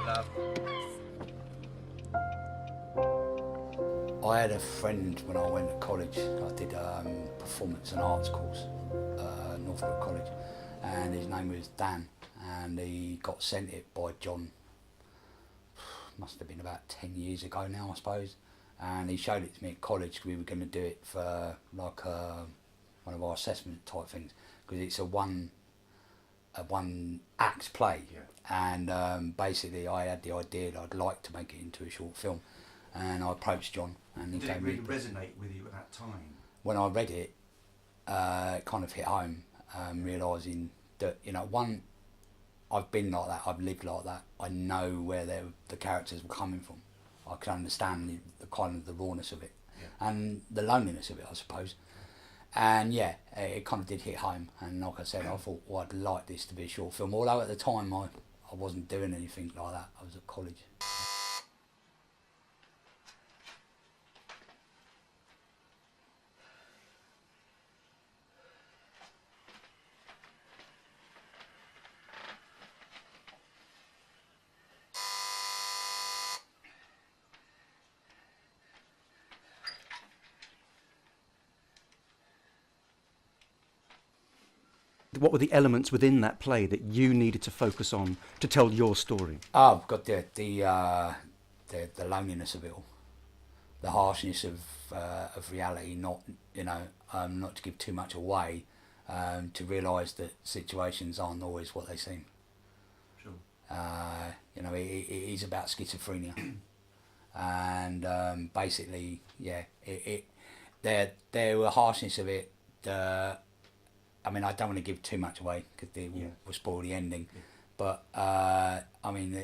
love. I had a friend when I went to college. I did a performance and arts course, Northbrook College, and his name was Dan, and he got sent it by John. Must have been about 10 years ago now, I suppose. And he showed it to me at college. We were going to do it for like one of our assessment type things, because it's a one act play. Yeah. And basically I had the idea that I'd like to make it into a short film, and I approached John, and he Did it gave really me. resonate with you at that time? When I read it, it kind of hit home, realising that, you know, one, I've been like that, I've lived like that, I know where the characters were coming from. I can understand the kind of the rawness of it, Yeah. and the loneliness of it, I suppose. And yeah, it kind of did hit home, and like I said, I thought, well, I'd like this to be a short film, although at the time I wasn't doing anything like that, I was at college. What were the elements within that play that you needed to focus on to tell your story? Oh, I've got the loneliness of it all, the harshness of reality. Not, you know, not to give too much away, to realise that situations aren't always what they seem. Sure. You know, it is about schizophrenia, and basically, yeah, there were harshness of it. I mean, I don't want to give too much away because they will spoil the ending, but I mean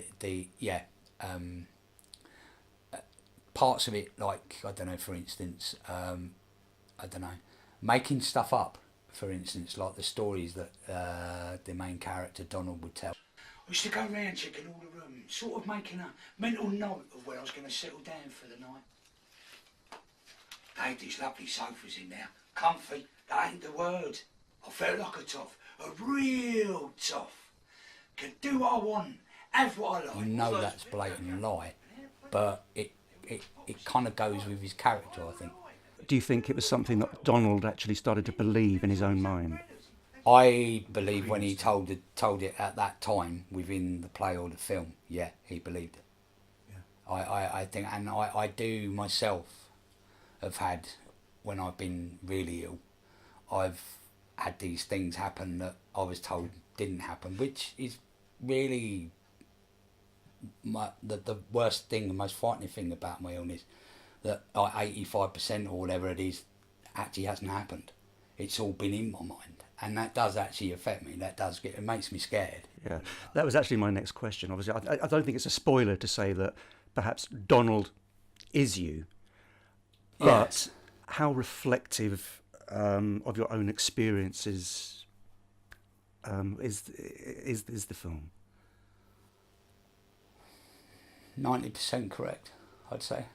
parts of it, like, I don't know, for instance, I don't know, making stuff up, for instance, like the stories that the main character Donald would tell. I used to go round checking all the rooms, sort of making a mental note of where I was going to settle down for the night. They had these lovely sofas in there, comfy, that ain't the word. I felt like a toff, a real toff. Could do what I want, have what I like. You know that's blatant lie, but it kind of goes with his character, I think. Do you think it was something that Donald actually started to believe in his own mind? I believe when he told it at that time within the play or the film, yeah, he believed it. Yeah. I think, and I do myself have had, when I've been really ill, I've had these things happen that I was told didn't happen, which is really the worst thing, the most frightening thing about my illness, that 85% or whatever it is actually hasn't happened. It's all been in my mind, and that does actually affect me. It makes me scared. Yeah, that was actually my next question. Obviously, I don't think it's a spoiler to say that perhaps Donald is you, but how reflective of your own experiences is the film? 90% correct, I'd say.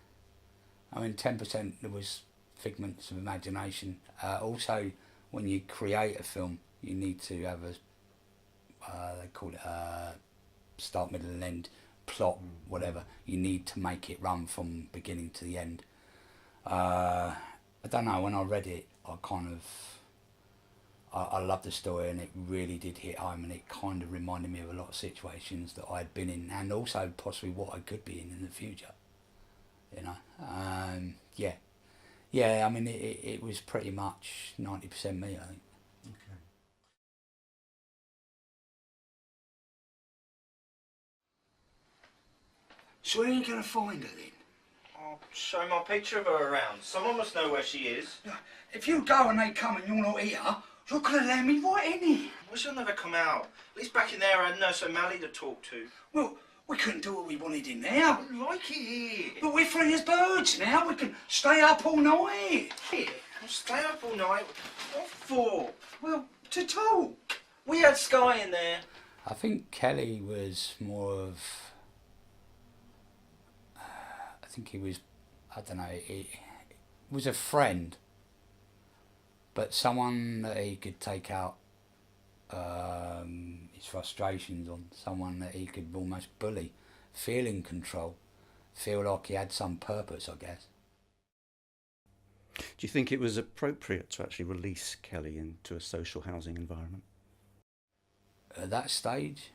I mean, 10% there was figments of imagination. Also, when you create a film, you need to have they call it a start, middle and end plot, whatever. You need to make it run from beginning to the end. I don't know, when I read it, I loved the story, and it really did hit home, and it kind of reminded me of a lot of situations that I'd been in, and also possibly what I could be in the future, you know. I mean, it was pretty much 90% me, I think. Okay. So where are you going to find her then? I'll show my picture of her around. Someone must know where she is. If you go and they come and you're not here, you're going to land me right in here. I wish she'll never come out. At least back in there I had Nurse O'Malley to talk to. Well, we couldn't do what we wanted in there. I like it here. But we're free as birds now. We can stay up all night. Here? I'll stay up all night. What for? Well, to talk. We had Sky in there. I think Kelly was more of... I think he was... I don't know. He was a friend. But someone that he could take out his frustrations on. Someone that he could almost bully feel in control, feel like he had some purpose, I guess. Do you think it was appropriate to actually release Kelly into a social housing environment? At that stage,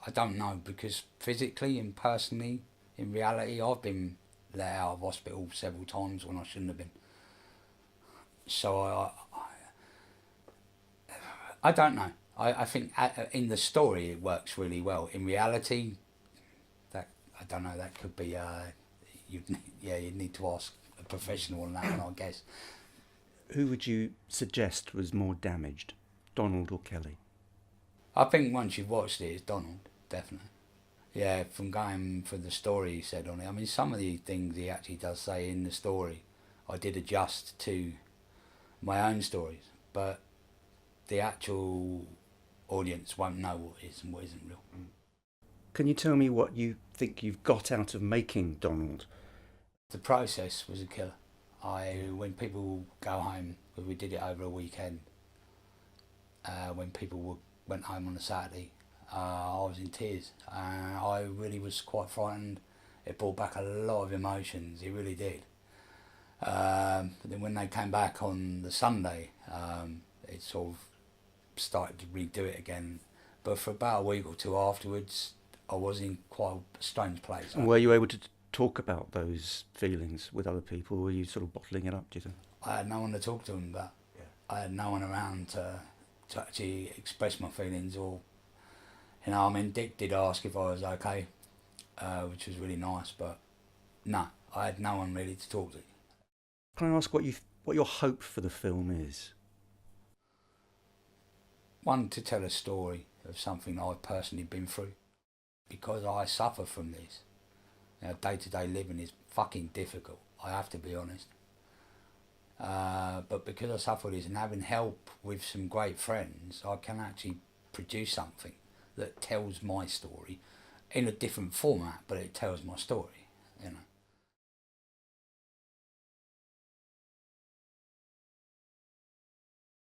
I don't know, because physically and personally, in reality, I've been let out of hospital several times when I shouldn't have been. So I don't know. I think in the story it works really well. In reality, that I don't know. That could be you'd need to ask a professional on that one, I guess. Who would you suggest was more damaged, Donald or Kelly? I think once you've watched it, it's Donald, definitely. Yeah, from going for the story he said on it. I mean, some of the things he actually does say in the story, I did adjust to my own stories, but the actual audience won't know what is and what isn't real. Can you tell me what you think you've got out of making Donald? The process was a killer. When people go home, because we did it over a weekend, when people went home on a Saturday, I was in tears. I really was quite frightened. It brought back a lot of emotions, it really did. But then when they came back on the Sunday, it sort of started to redo it again. But for about a week or two afterwards, I was in quite a strange place. And were you able to talk about those feelings with other people? Were you sort of bottling it up, do you think? I had no one to talk to them about. Yeah. I had no one around to actually express my feelings, or, you know, I mean, Dick did ask if I was okay, which was really nice, but no, I had no one really to talk to. Can I ask what your hope for the film is? One, to tell a story of something I've personally been through, because I suffer from this. You know, day-to-day living is fucking difficult, I have to be honest. But because I suffer this and having help with some great friends, I can actually produce something that tells my story in a different format, but it tells my story, you know.